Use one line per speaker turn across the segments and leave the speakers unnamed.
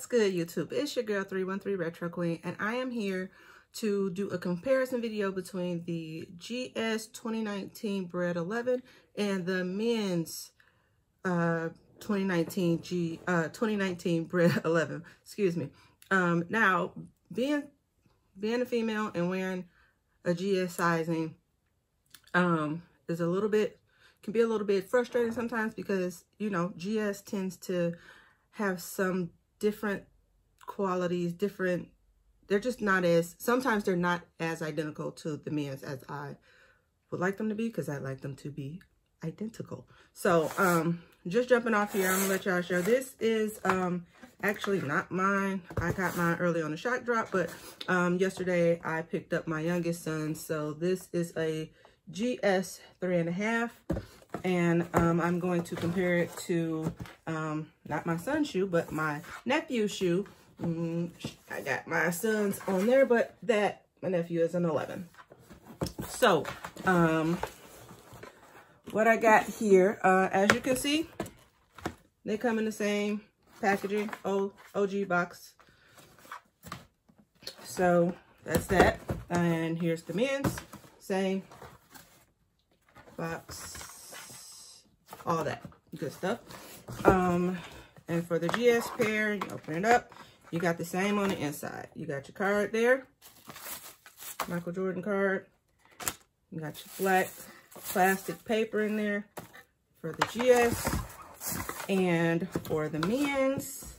What's good, YouTube? It's your girl 313 Retro Queen, and I am here to do a comparison video between the GS 2019 BRED 11 and the men's 2019 BRED 11. Excuse me. Now, being a female and wearing a GS sizing is a little bit, can be a little bit frustrating sometimes because, you know, GS tends to have some different qualities, they're just not as, sometimes they're not as identical to the men's as I would like them to be, because I'd like them to be identical. So just jumping off here, I'm gonna let y'all show. This is actually not mine. I got mine early on the shock drop, but yesterday I picked up my youngest son. So this is a GS 3.5, and I'm going to compare it to not my son's shoe, but my nephew's shoe. I got my son's on there, but that my nephew is an 11. So what I got here, as you can see, they come in the same packaging, OG box. So that's that. And here's the men's, same box, all that good stuff. And for the GS pair, you open it up, you got the same on the inside. You got your card there, Michael Jordan card. You got your black plastic paper in there for the GS. And for the men's,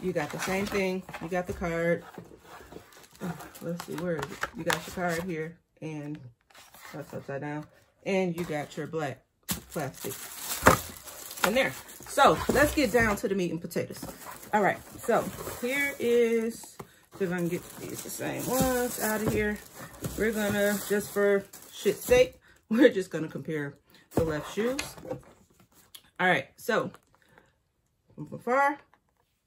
you got the same thing. You got the card. Let's see, where is it? You got your card here, and that's upside down. And you got your black plastic in there. So let's get down to the meat and potatoes. All right, so here is, see if I can get these the same ones out of here. We're gonna, just for shit's sake, we're just gonna compare the left shoes. All right, so from afar,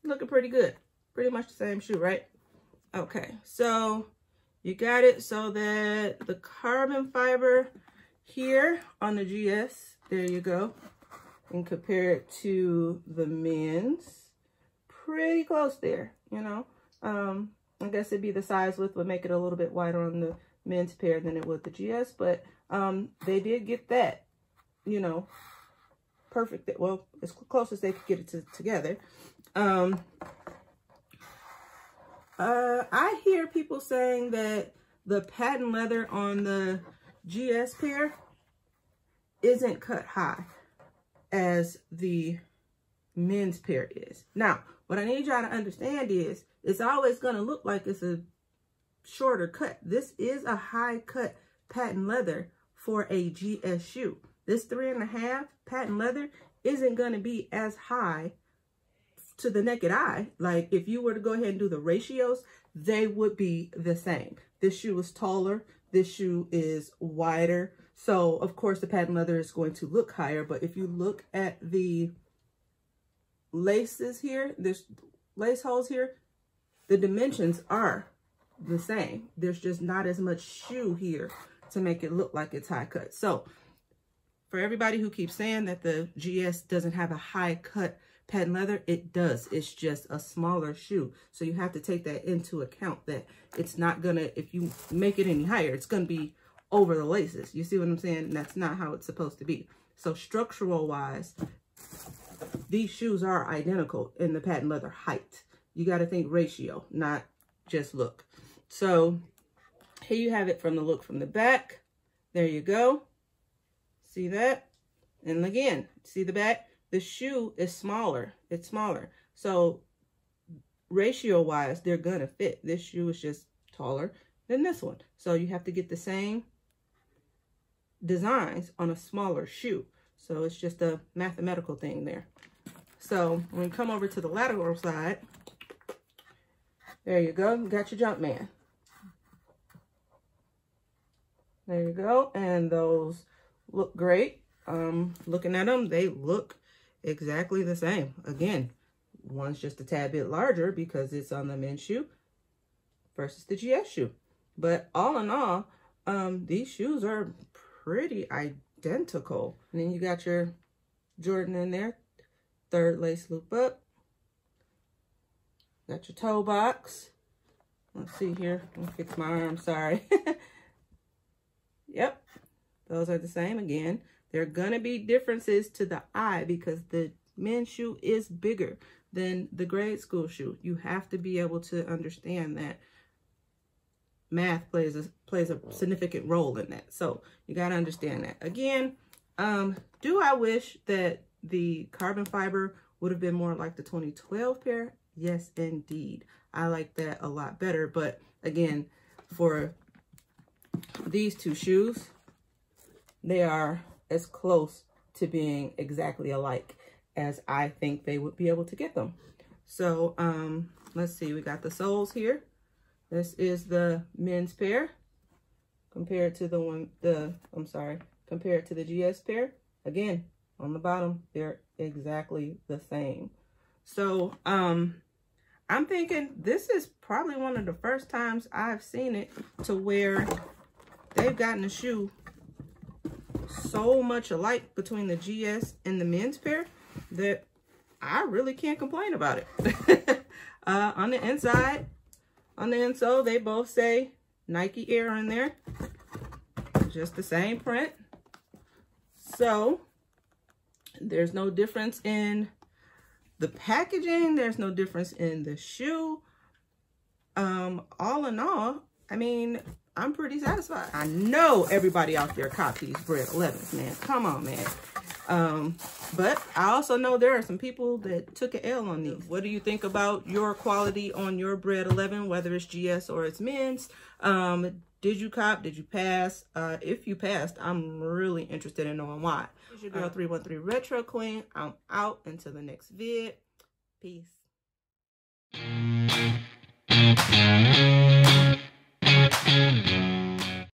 looking pretty good. Pretty much the same shoe, right? Okay, so you got it so that the carbon fiber here on the GS, there you go, and compare it to the men's, pretty close there, you know. I guess it'd be the size width would make it a little bit wider on the men's pair than it would the GS, but they did get that, you know, perfect. Well, as close as they could get it together. I hear people saying that the patent leather on the GS pair isn't cut high as the men's pair is. Now, what I need y'all to understand is it's always going to look like it's a shorter cut. This is a high cut patent leather for a GS shoe. This 3.5 patent leather isn't going to be as high to the naked eye. Like if you were to go ahead and do the ratios, they would be the same. This shoe is taller. This shoe is wider. So of course the patent leather is going to look higher, but if you look at the laces here, there's lace holes here, the dimensions are the same. There's just not as much shoe here to make it look like it's high cut. So for everybody who keeps saying that the GS doesn't have a high cut patent leather, it does. It's just a smaller shoe. So you have to take that into account, that it's not gonna, if you make it any higher, it's gonna be over the laces. You see what I'm saying? And that's not how it's supposed to be. So structural wise, these shoes are identical in the patent leather height. You got to think ratio, not just look. So here you have it from the look from the back. There you go. See that? And again, see the back? The shoe is smaller. It's smaller. So ratio wise, they're going to fit. This shoe is just taller than this one. So you have to get the same designs on a smaller shoe. So it's just a mathematical thing there. So when we come over to the lateral side, there you go. You got your Jumpman. There you go. And those look great. Looking at them, they look exactly the same. Again, one's just a tad bit larger because it's on the men's shoe versus the GS shoe. But all in all, these shoes are pretty identical. And then you got your Jordan in there, third lace loop up, Got your toe box. Let's see here. Let me fix my arm, sorry. Yep, those are the same again. There are gonna be differences to the eye because the men's shoe is bigger than the grade school shoe. You have to be able to understand that math plays a significant role in that. So you gotta understand that. Again, do I wish that the carbon fiber would have been more like the 2012 pair? Yes, indeed. I like that a lot better. But again, for these two shoes, they are as close to being exactly alike as I think they would be able to get them. So let's see, we got the soles here. This is the men's pair compared to compared to the GS pair. Again, on the bottom, they're exactly the same. So I'm thinking this is probably one of the first times I've seen it to where they've gotten a shoe so much alike between the GS and the men's pair that I really can't complain about it. On the inside, on the insole, they both say Nike Air in there. Just the same print. So there's no difference in the packaging. There's no difference in the shoe. All in all, I mean, I'm pretty satisfied. I know everybody out there copies BRED 11s, man. Come on, man. But I also know there are some people that took an L on these. What do you think about your quality on your BRED 11, whether it's GS or it's men's? Did you cop? Did you pass? If you passed, I'm really interested in knowing why. It's your girl 313 Retro Queen. I'm out until the next vid. Peace.